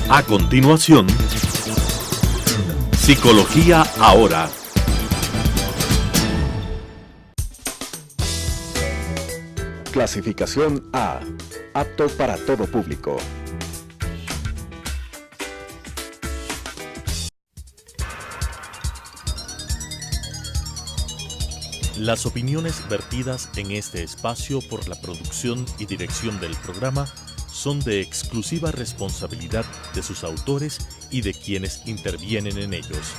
A continuación, Psicología Ahora. Clasificación A. Apto para todo público. Las opiniones vertidas en este espacio por la producción y dirección del programa son de exclusiva responsabilidad de sus autores y de quienes intervienen en ellos.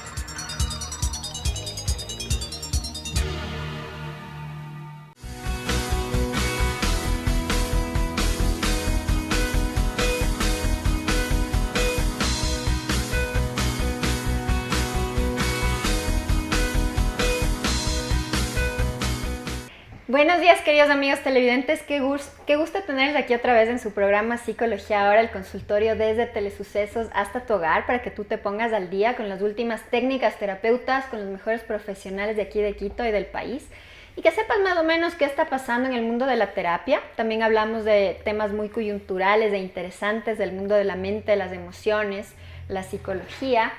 Buenos días, queridos amigos televidentes, qué gusto tenerles aquí otra vez en su programa Psicología Ahora, el consultorio desde Telesucesos hasta tu hogar, para que tú te pongas al día con las últimas técnicas terapeutas, con los mejores profesionales de aquí de Quito y del país, y que sepas más o menos qué está pasando en el mundo de la terapia. También hablamos de temas muy coyunturales e interesantes del mundo de la mente, las emociones, la psicología.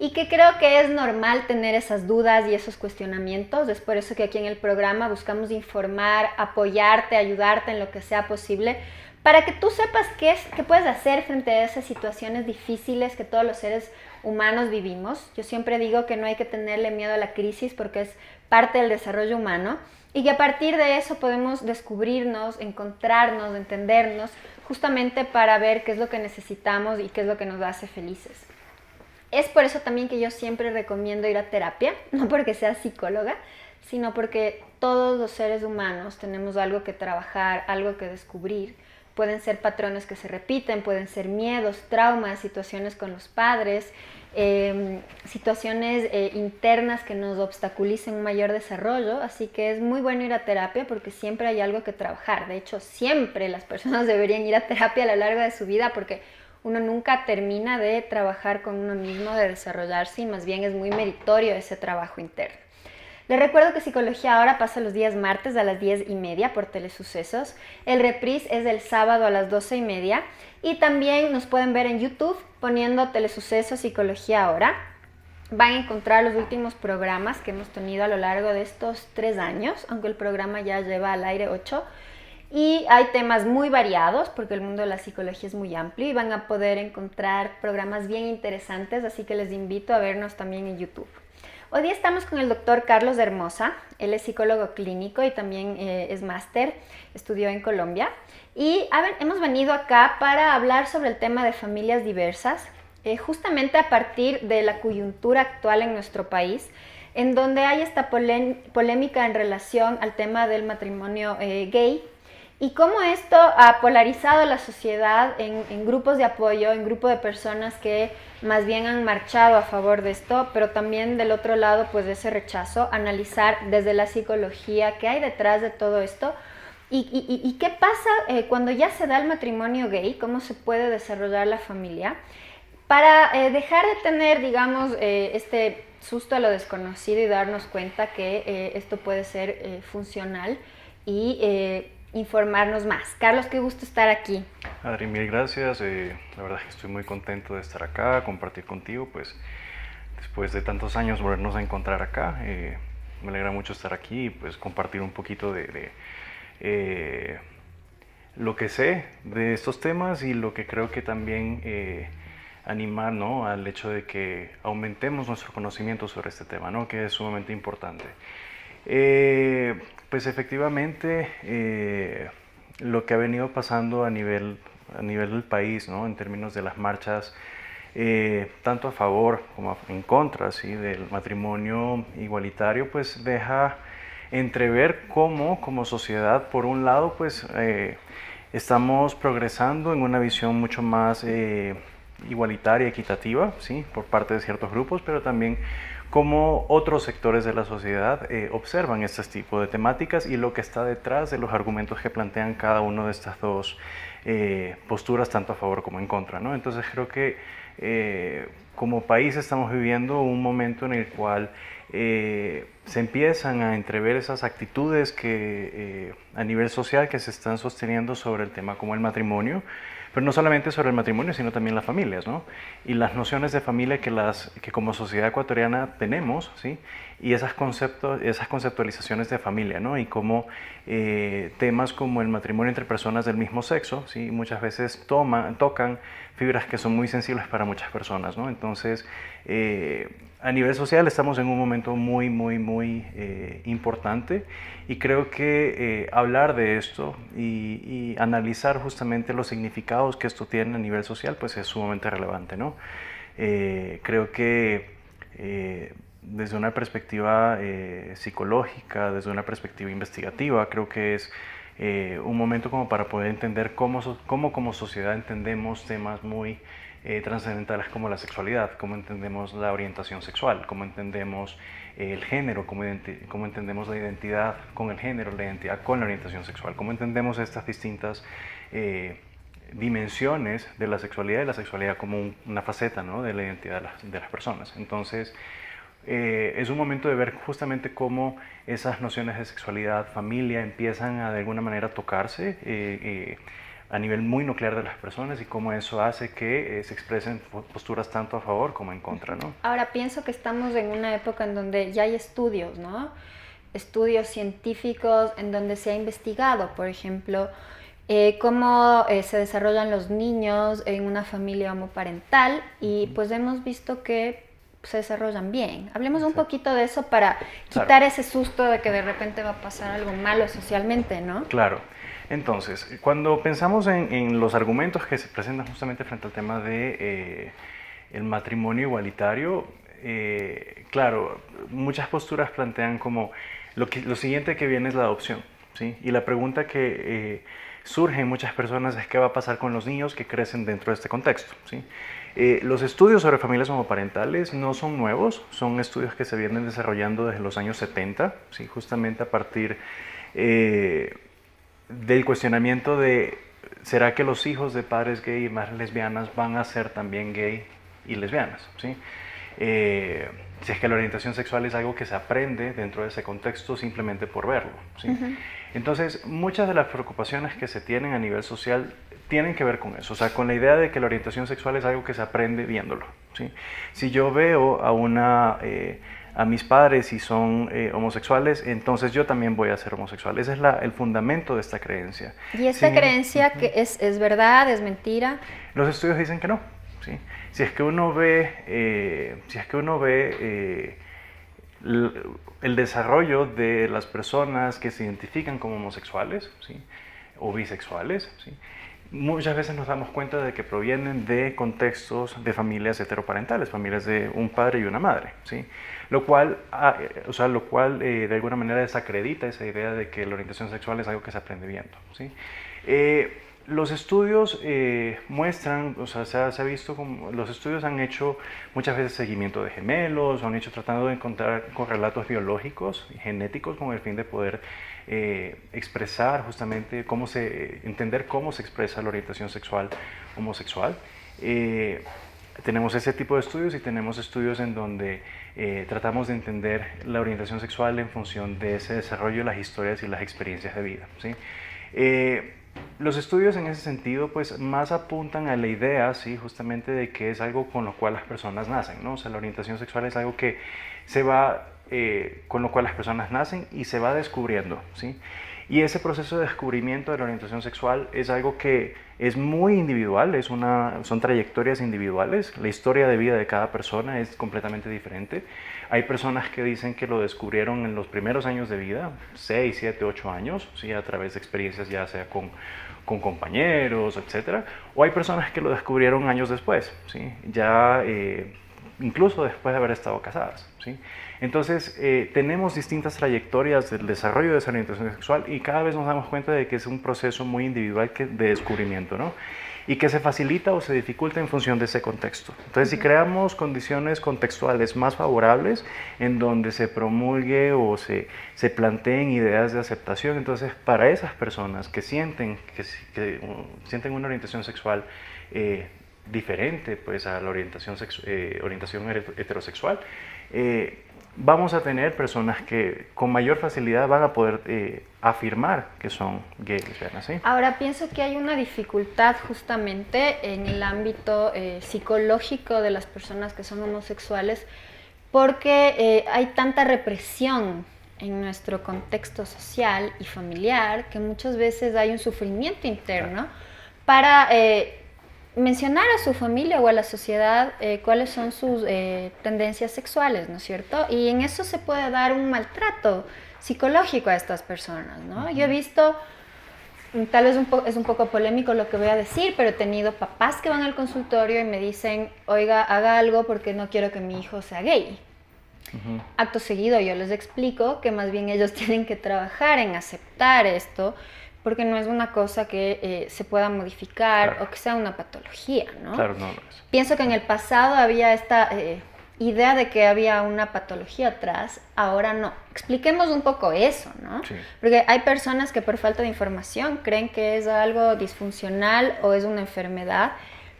Y que creo que es normal tener esas dudas y esos cuestionamientos. Es por eso que aquí en el programa buscamos informar, apoyarte, ayudarte en lo que sea posible, para que tú sepas qué puedes hacer frente a esas situaciones difíciles que todos los seres humanos vivimos. Yo siempre digo que no hay que tenerle miedo a la crisis porque es parte del desarrollo humano, y que a partir de eso podemos descubrirnos, encontrarnos, entendernos, justamente para ver qué es lo que necesitamos y qué es lo que nos hace felices. Es por eso también que yo siempre recomiendo ir a terapia, no porque sea psicóloga, sino porque todos los seres humanos tenemos algo que trabajar, algo que descubrir. Pueden ser patrones que se repiten, pueden ser miedos, traumas, situaciones con los padres, situaciones internas que nos obstaculicen un mayor desarrollo. Así que es muy bueno ir a terapia porque siempre hay algo que trabajar. De hecho, siempre las personas deberían ir a terapia a lo largo de su vida, porque uno nunca termina de trabajar con uno mismo, de desarrollarse, y más bien es muy meritorio ese trabajo interno. Les recuerdo que Psicología Ahora pasa los días martes a las 10:30 por Telesucesos. El reprise es el sábado a las 12:30. Y también nos pueden ver en YouTube poniendo Telesucesos Psicología Ahora. Van a encontrar los últimos programas que hemos tenido a lo largo de estos 3 años, aunque el programa ya lleva al aire 8. Y hay temas muy variados porque el mundo de la psicología es muy amplio, y van a poder encontrar programas bien interesantes, así que les invito a vernos también en YouTube. Hoy día estamos con el doctor Carlos Hermosa. Él es psicólogo clínico y también es máster, estudió en Colombia. Y hemos venido acá para hablar sobre el tema de familias diversas, justamente a partir de la coyuntura actual en nuestro país, en donde hay esta polémica en relación al tema del matrimonio gay, y cómo esto ha polarizado la sociedad en grupos de apoyo, en grupos de personas que más bien han marchado a favor de esto, pero también del otro lado, pues, de ese rechazo. Analizar desde la psicología qué hay detrás de todo esto y qué pasa cuando ya se da el matrimonio gay, cómo se puede desarrollar la familia, para dejar de tener, digamos, este susto a lo desconocido y darnos cuenta que esto puede ser funcional y informarnos más. Carlos, qué gusto estar aquí. Adri, mil gracias. La verdad es que estoy muy contento de estar acá, compartir contigo, pues después de tantos años volvernos a encontrar acá. Me alegra mucho estar aquí y pues compartir un poquito de lo que sé de estos temas y lo que creo que también animar, ¿no?, al hecho de que aumentemos nuestro conocimiento sobre este tema, ¿no?, que es sumamente importante. Pues efectivamente lo que ha venido pasando a nivel del país, ¿no?, en términos de las marchas, tanto a favor como en contra, ¿sí?, del matrimonio igualitario, pues deja entrever cómo como sociedad, por un lado, pues estamos progresando en una visión mucho más igualitaria, equitativa, ¿sí?, por parte de ciertos grupos, pero también cómo otros sectores de la sociedad observan este tipo de temáticas y lo que está detrás de los argumentos que plantean cada una de estas dos posturas, tanto a favor como en contra, ¿no? Entonces creo que como país estamos viviendo un momento en el cual se empiezan a entrever esas actitudes que a nivel social que se están sosteniendo sobre el tema como el matrimonio, Pero no solamente sobre el matrimonio, sino también las familias, ¿no? Y las nociones de familia que como sociedad ecuatoriana tenemos, ¿sí? Y esas conceptualizaciones de familia, ¿no? Y cómo temas como el matrimonio entre personas del mismo sexo, ¿sí? Muchas veces tocan fibras que son muy sensibles para muchas personas, ¿no? Entonces, a nivel social estamos en un momento muy, muy, muy importante, y creo que hablar de esto y analizar justamente los significados que esto tiene a nivel social pues es sumamente relevante, ¿no? Creo que desde una perspectiva psicológica, desde una perspectiva investigativa, creo que es un momento como para poder entender cómo como sociedad entendemos temas muy trascendentales como la sexualidad, cómo entendemos la orientación sexual, cómo entendemos el género, cómo entendemos la identidad con el género, la identidad con la orientación sexual, cómo entendemos estas distintas dimensiones de la sexualidad, y la sexualidad como una faceta, ¿no?, de la identidad de las personas. Entonces, es un momento de ver justamente cómo esas nociones de sexualidad, familia, empiezan a de alguna manera tocarse a nivel muy nuclear de las personas, y cómo eso hace que se expresen posturas tanto a favor como en contra, ¿no? Ahora pienso que estamos en una época en donde ya hay estudios, ¿no? Estudios científicos en donde se ha investigado, por ejemplo, cómo se desarrollan los niños en una familia homoparental, y pues hemos visto que se desarrollan bien. Hablemos un poquito de eso para quitar ese susto de que de repente va a pasar algo malo socialmente, ¿no? Claro. Entonces, cuando pensamos en los argumentos que se presentan justamente frente al tema de el matrimonio igualitario, claro, muchas posturas plantean como lo siguiente que viene es la adopción, ¿sí? Y la pregunta que surge en muchas personas es qué va a pasar con los niños que crecen dentro de este contexto, ¿sí? Los estudios sobre familias homoparentales no son nuevos, son estudios que se vienen desarrollando desde los años 70, ¿sí? Justamente a partir del cuestionamiento de ¿será que los hijos de padres gay y madres lesbianas van a ser también gay y lesbianas? ¿Sí? Si es que la orientación sexual es algo que se aprende dentro de ese contexto simplemente por verlo, ¿sí? Entonces, muchas de las preocupaciones que se tienen a nivel social tienen que ver con eso, o sea, con la idea de que la orientación sexual es algo que se aprende viéndolo, ¿sí? Si yo veo a mis padres y son homosexuales, entonces yo también voy a ser homosexual. Ese es el fundamento de esta creencia. ¿Y esta creencia que es verdad, es mentira? Los estudios dicen que no, ¿sí? Si es que uno ve, el desarrollo de las personas que se identifican como homosexuales, ¿sí?, o bisexuales, ¿sí?, muchas veces nos damos cuenta de que provienen de contextos de familias heteroparentales, familias de un padre y una madre, ¿sí? Lo cual de alguna manera desacredita esa idea de que la orientación sexual es algo que se aprende viendo, ¿sí? Los estudios muestran, o sea, se ha visto como los estudios han hecho muchas veces seguimiento de gemelos, han hecho tratando de encontrar correlatos biológicos y genéticos con el fin de poder expresar justamente entender cómo se expresa la orientación sexual homosexual. Tenemos ese tipo de estudios, y tenemos estudios en donde tratamos de entender la orientación sexual en función de ese desarrollo, las historias y las experiencias de vida, ¿sí? Los estudios en ese sentido pues más apuntan a la idea, ¿sí?, justamente de que es algo con lo cual las personas nacen, ¿no? O sea, la orientación sexual es algo que con lo cual las personas nacen y se va descubriendo, ¿sí? Y ese proceso de descubrimiento de la orientación sexual es algo que es muy individual, son trayectorias individuales, la historia de vida de cada persona es completamente diferente. Hay personas que dicen que lo descubrieron en los primeros años de vida, 6, 7, 8 años, ¿sí?, a través de experiencias ya sea con compañeros, etc. O hay personas que lo descubrieron años después, ¿sí?, ya incluso después de haber estado casadas, ¿sí? Entonces, tenemos distintas trayectorias del desarrollo de esa orientación sexual, y cada vez nos damos cuenta de que es un proceso muy individual de descubrimiento, ¿no? Y que se facilita o se dificulta en función de ese contexto. Entonces, si creamos condiciones contextuales más favorables en donde se promulgue o se planteen ideas de aceptación, entonces para esas personas que sienten una orientación sexual diferente pues, a la orientación heterosexual, vamos a tener personas que con mayor facilidad van a poder afirmar que son gays, lesbianas, ¿sí? Ahora pienso que hay una dificultad justamente en el ámbito psicológico de las personas que son homosexuales, porque hay tanta represión en nuestro contexto social y familiar que muchas veces hay un sufrimiento interno para mencionar a su familia o a la sociedad cuáles son sus tendencias sexuales, ¿no es cierto? Y en eso se puede dar un maltrato psicológico a estas personas, ¿no? Yo he visto, tal vez es un poco polémico lo que voy a decir, pero he tenido papás que van al consultorio y me dicen, oiga, haga algo porque no quiero que mi hijo sea gay. Acto seguido yo les explico que más bien ellos tienen que trabajar en aceptar esto, porque no es una cosa que se pueda modificar o que sea una patología, ¿no? Claro, no lo es. Pienso que en el pasado había esta idea de que había una patología atrás, ahora no. Expliquemos un poco eso, ¿no? Sí. Porque hay personas que por falta de información creen que es algo disfuncional o es una enfermedad,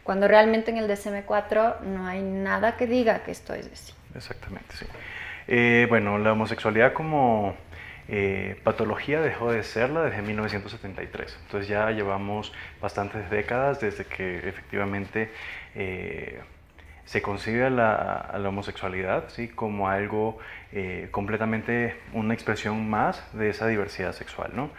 cuando realmente en el DSM-4 no hay nada que diga que esto es así. Exactamente, sí. Bueno, la homosexualidad como patología dejó de serla desde 1973. Entonces ya llevamos bastantes décadas desde que efectivamente se concibe a la homosexualidad, ¿sí? Como algo completamente una expresión más de esa diversidad sexual, ¿no?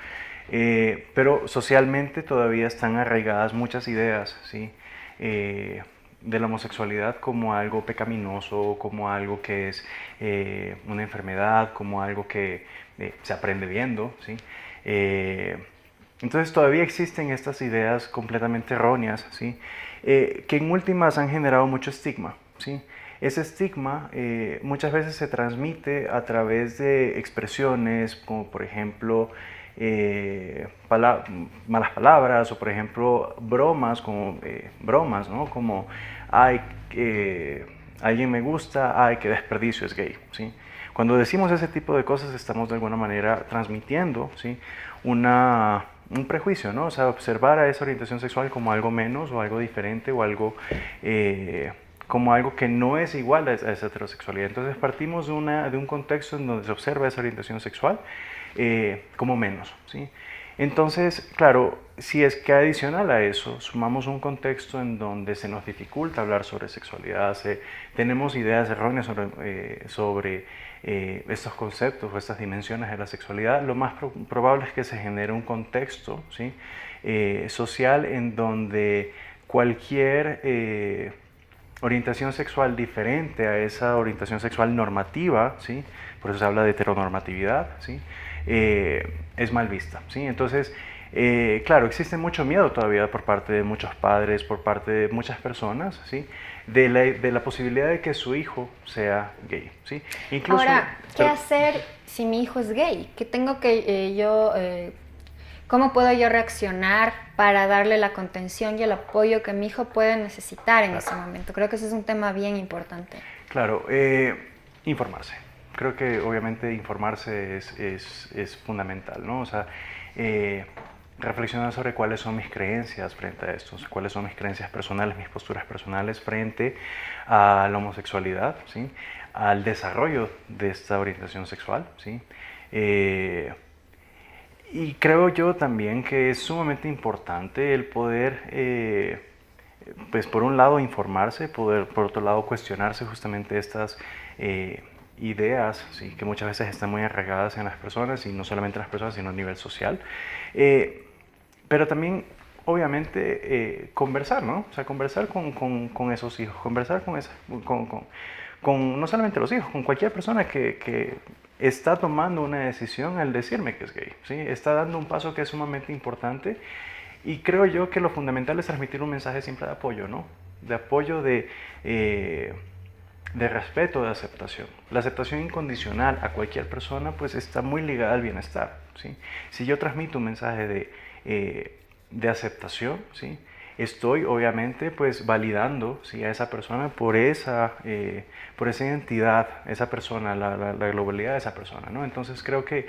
Pero socialmente todavía están arraigadas muchas ideas, ¿sí? De la homosexualidad como algo pecaminoso, como algo que es una enfermedad, como algo que se aprende viendo, ¿sí? Entonces todavía existen estas ideas completamente erróneas, ¿sí? Que en últimas han generado mucho estigma, ¿sí? Ese estigma muchas veces se transmite a través de expresiones como por ejemplo malas palabras o por ejemplo bromas, como bromas, ¿no? Como ay, alguien me gusta, ay, qué desperdicio, es gay, ¿sí? Cuando decimos ese tipo de cosas estamos de alguna manera transmitiendo, ¿sí? Un prejuicio, ¿no? O sea, observar a esa orientación sexual como algo menos o algo diferente o algo como algo que no es igual a esa heterosexualidad. Entonces partimos de un contexto en donde se observa esa orientación sexual como menos, ¿sí? Entonces, claro, si es que adicional a eso sumamos un contexto en donde se nos dificulta hablar sobre sexualidad, tenemos ideas erróneas sobre estos conceptos o estas dimensiones de la sexualidad, lo más probable es que se genere un contexto, ¿sí? Social en donde cualquier orientación sexual diferente a esa orientación sexual normativa, ¿sí? Por eso se habla de heteronormatividad, ¿sí? Es mal vista, ¿sí? Entonces, claro, existe mucho miedo todavía por parte de muchos padres, por parte de muchas personas, ¿sí? De la posibilidad de que su hijo sea gay, ¿sí? Incluso, ahora, ¿qué hacer si mi hijo es gay? ¿Qué tengo que cómo puedo yo reaccionar para darle la contención y el apoyo que mi hijo puede necesitar en ese momento? Creo que ese es un tema bien importante. Claro, informarse. Creo que obviamente informarse es fundamental, ¿no? O sea, reflexionar sobre cuáles son mis creencias frente a esto, cuáles son mis creencias personales, mis posturas personales frente a la homosexualidad, ¿sí? Al desarrollo de esta orientación sexual, ¿sí? Y creo yo también que es sumamente importante el poder, pues por un lado informarse, por otro lado cuestionarse justamente estas ideas, ¿sí? Que muchas veces están muy arraigadas en las personas, y no solamente en las personas, sino a nivel social. Pero también, obviamente, conversar, ¿no? O sea, conversar con esos hijos, conversar con no solamente los hijos, con cualquier persona que está tomando una decisión al decirme que es gay, ¿sí? Está dando un paso que es sumamente importante, y creo yo que lo fundamental es transmitir un mensaje siempre de apoyo, ¿no? De apoyo, de respeto, de aceptación. La aceptación incondicional a cualquier persona pues está muy ligada al bienestar, ¿sí? Si yo transmito un mensaje de aceptación, ¿sí? estoy obviamente pues validando, ¿sí?, a esa persona por esa identidad, esa persona, la globalidad de esa persona, ¿no? Entonces creo que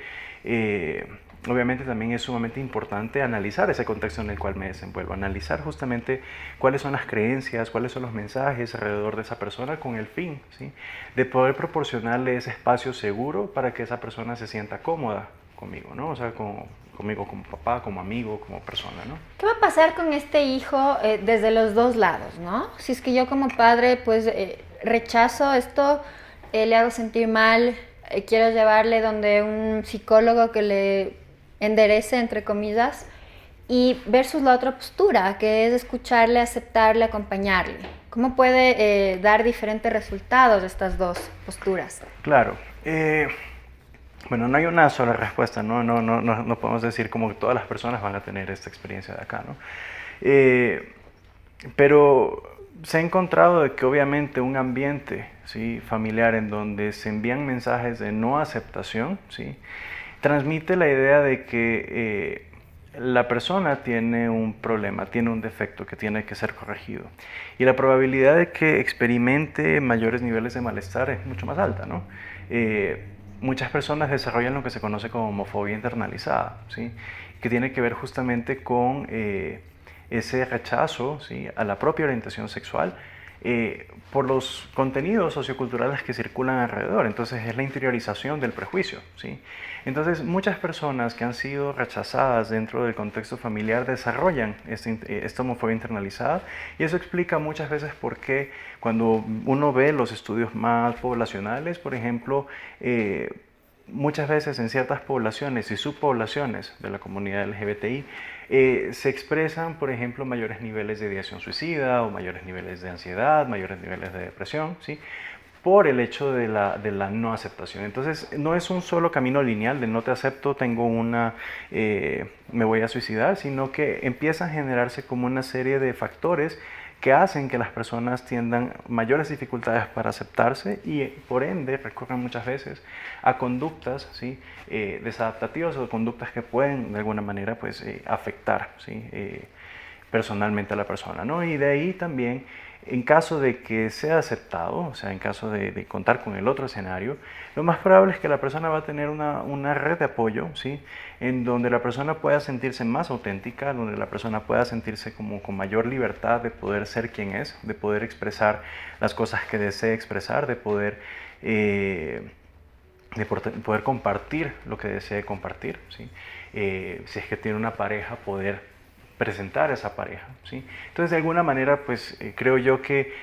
obviamente también es sumamente importante analizar ese contexto en el cual me desenvuelvo, analizar justamente cuáles son las creencias, cuáles son los mensajes alrededor de esa persona con el fin, ¿sí?, de poder proporcionarle ese espacio seguro para que esa persona se sienta cómoda conmigo, ¿no? O sea, conmigo como papá, como amigo, como persona, ¿no? ¿Qué va a pasar con este hijo desde los dos lados, no? Si es que yo como padre, pues rechazo esto, le hago sentir mal, quiero llevarle donde un psicólogo que le enderece, entre comillas, y versus la otra postura, que es escucharle, aceptarle, acompañarle. ¿Cómo puede dar diferentes resultados estas dos posturas? Claro. Bueno, no hay una sola respuesta, no podemos decir como que todas las personas van a tener esta experiencia de acá, ¿no? Pero se ha encontrado de que obviamente un ambiente, ¿sí?, familiar en donde se envían mensajes de no aceptación, ¿sí?, transmite la idea de que la persona tiene un problema, tiene un defecto que tiene que ser corregido. Y la probabilidad de que experimente mayores niveles de malestar es mucho más alta, ¿no? Muchas personas desarrollan lo que se conoce como homofobia internalizada, ¿sí?, que tiene que ver justamente con ese rechazo, ¿sí?, a la propia orientación sexual por los contenidos socioculturales que circulan alrededor. Entonces es la interiorización del prejuicio, ¿sí? Entonces muchas personas que han sido rechazadas dentro del contexto familiar desarrollan esta homofobia internalizada, y eso explica muchas veces por qué cuando uno ve los estudios más poblacionales, por ejemplo, muchas veces en ciertas poblaciones y subpoblaciones de la comunidad LGBTI se expresan, por ejemplo, mayores niveles de ideación suicida o mayores niveles de ansiedad, mayores niveles de depresión, ¿sí?, por el hecho de la no aceptación. Entonces, no es un solo camino lineal de no te acepto, me voy a suicidar, sino que empieza a generarse como una serie de factores que hacen que las personas tiendan mayores dificultades para aceptarse y por ende recurren muchas veces a conductas, ¿sí?, desadaptativas o conductas que pueden de alguna manera pues, afectar, ¿sí?, personalmente a la persona, ¿no? Y de ahí también, en caso de que sea aceptado, o sea, en caso de contar con el otro escenario, lo más probable es que la persona va a tener una red de apoyo, ¿sí?, en donde la persona pueda sentirse más auténtica, donde la persona pueda sentirse como con mayor libertad de poder ser quien es, de poder expresar las cosas que desee expresar, de poder compartir lo que desee compartir, ¿sí? Si es que tiene una pareja, poder presentar a esa pareja, ¿sí? Entonces, de alguna manera, pues creo yo que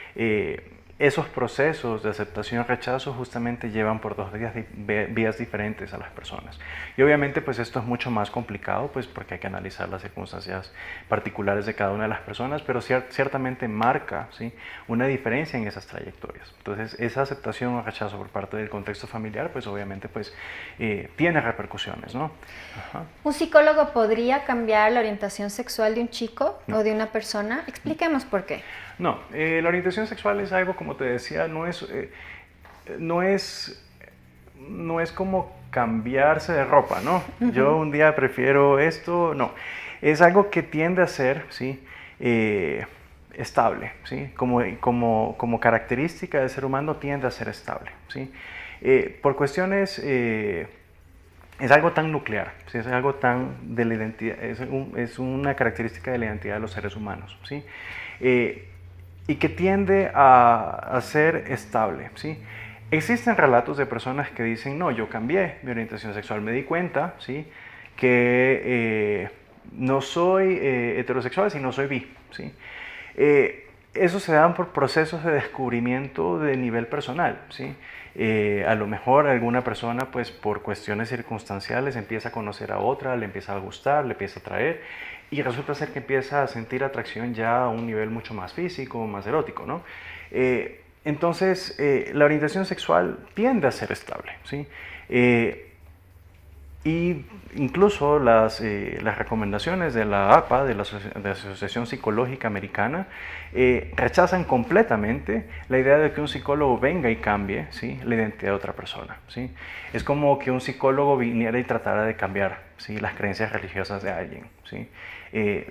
esos procesos de aceptación y rechazo justamente llevan por dos vías diferentes a las personas. Y obviamente, pues esto es mucho más complicado, pues porque hay que analizar las circunstancias particulares de cada una de las personas, pero ciertamente marca, ¿sí?, una diferencia en esas trayectorias. Entonces, esa aceptación o rechazo por parte del contexto familiar, pues obviamente, pues tiene repercusiones, ¿no? Ajá. ¿Un psicólogo podría cambiar la orientación sexual de un chico o de una persona? Expliquemos por qué. No, la orientación sexual es algo, como te decía, no es como cambiarse de ropa, ¿no? Yo un día prefiero esto, no. Es algo que tiende a ser, ¿sí?, estable, ¿sí? Como característica del ser humano tiende a ser estable, ¿sí? Por cuestiones... es algo tan nuclear, ¿sí?, es algo tan de la identidad, es una característica de la identidad de los seres humanos, ¿sí? Y que tiende a ser estable, ¿sí? Existen relatos de personas que dicen, no, yo cambié mi orientación sexual, me di cuenta, ¿sí?, que no soy heterosexual, sino soy bi, ¿sí? Eso se da por procesos de descubrimiento de nivel personal, ¿sí? A lo mejor alguna persona, pues por cuestiones circunstanciales, empieza a conocer a otra, le empieza a gustar, le empieza a atraer, y resulta ser que empieza a sentir atracción ya a un nivel mucho más físico, más erótico, ¿no? Entonces, la orientación sexual tiende a ser estable, ¿sí? Y incluso las recomendaciones de la APA, de la Asociación Psicológica Americana, rechazan completamente la idea de que un psicólogo venga y cambie, ¿sí?, la identidad de otra persona, ¿sí? Es como que un psicólogo viniera y tratara de cambiar, ¿sí?, las creencias religiosas de alguien, ¿sí?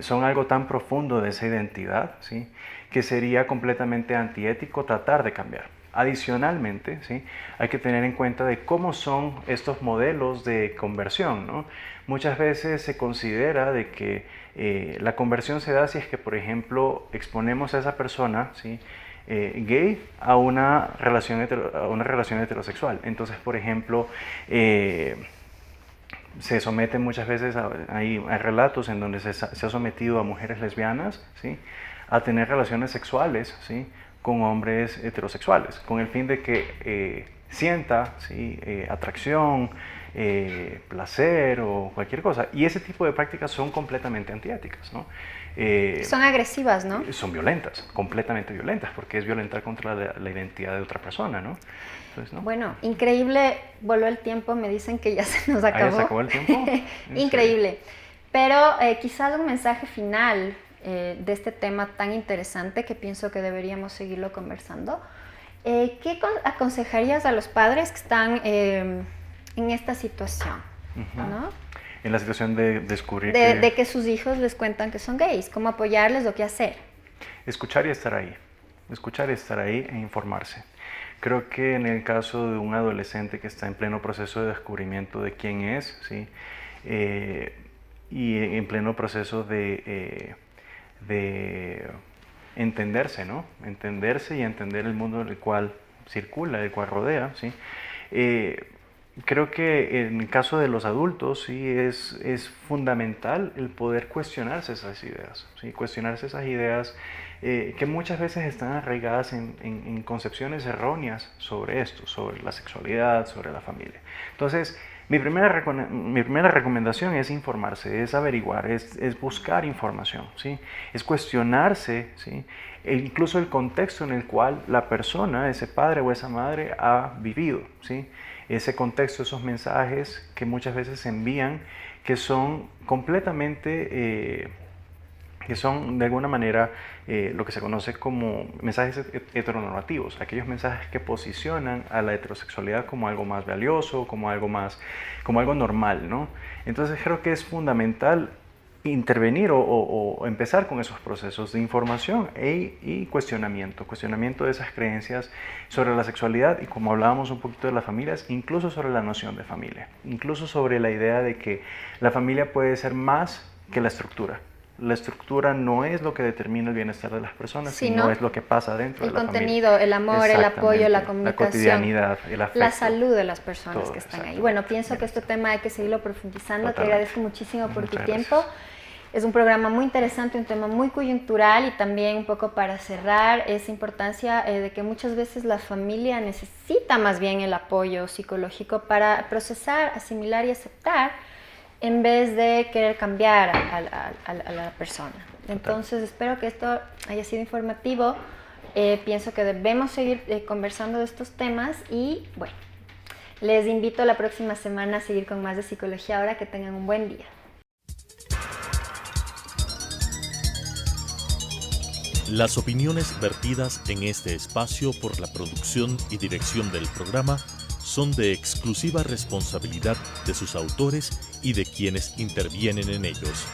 Son algo tan profundo de esa identidad, ¿sí?, que sería completamente antiético tratar de cambiar. Adicionalmente, ¿sí?, hay que tener en cuenta de cómo son estos modelos de conversión, ¿no? Muchas veces se considera de que la conversión se da si es que, por ejemplo, exponemos a esa persona, ¿sí?, gay a una relación heterosexual. Entonces, por ejemplo, se someten muchas veces hay relatos en donde se ha sometido a mujeres lesbianas, ¿sí?, a tener relaciones sexuales, ¿sí?, con hombres heterosexuales, con el fin de que sienta, ¿sí?, atracción, placer o cualquier cosa. Y ese tipo de prácticas son completamente antiéticas, ¿no? Son agresivas, ¿no? Son violentas, completamente violentas, porque es violentar contra la identidad de otra persona, ¿no? Entonces, ¿no? Bueno, increíble, voló el tiempo, me dicen que ya se nos acabó. ¿Ya se acabó el tiempo? Increíble. Pero quizás un mensaje final de este tema tan interesante que pienso que deberíamos seguirlo conversando. ¿Qué aconsejarías a los padres que están en esta situación? ¿No? En la situación de descubrir de que sus hijos les cuentan que son gays, cómo apoyarles o qué hacer. Escuchar y estar ahí e informarse. Creo que en el caso de un adolescente que está en pleno proceso de descubrimiento de quién es, ¿sí?, y en pleno proceso de entenderse, ¿no? Entenderse y entender el mundo en el cual circula, el cual rodea, ¿sí? Creo que en el caso de los adultos, sí, es fundamental el poder cuestionarse esas ideas, ¿sí? Cuestionarse esas ideas que muchas veces están arraigadas en concepciones erróneas sobre esto, sobre la sexualidad, sobre la familia. Entonces, mi primera recomendación es informarse, es averiguar, es buscar información, ¿sí? Es cuestionarse, ¿sí?, incluso el contexto en el cual la persona, ese padre o esa madre, ha vivido, ¿sí? Ese contexto, esos mensajes que muchas veces se envían, que son completamente, que son de alguna manera lo que se conoce como mensajes heteronormativos, aquellos mensajes que posicionan a la heterosexualidad como algo más valioso, como algo normal, ¿no? Entonces creo que es fundamental intervenir o empezar con esos procesos de información y cuestionamiento de esas creencias sobre la sexualidad y, como hablábamos un poquito de las familias, incluso sobre la noción de familia, incluso sobre la idea de que la familia puede ser más que la estructura. La estructura no es lo que determina el bienestar de las personas, sino es lo que pasa dentro de la familia. El contenido, el amor, el apoyo, la comunicación, la cotidianidad, el afecto, la salud de las personas todo, que están ahí. Bueno, pienso que este tema hay que seguirlo profundizando. Totalmente. Te agradezco muchísimo por tu tiempo. Gracias. Es un programa muy interesante, un tema muy coyuntural, y también un poco para cerrar esa importancia de que muchas veces la familia necesita más bien el apoyo psicológico para procesar, asimilar y aceptar, en vez de querer cambiar a la persona. Entonces espero que esto haya sido informativo. Pienso que debemos seguir conversando de estos temas y bueno, les invito la próxima semana a seguir con más de Psicología Ahora. Que tengan un buen día. Las opiniones vertidas en este espacio por la producción y dirección del programa son de exclusiva responsabilidad de sus autores y de quienes intervienen en ellos.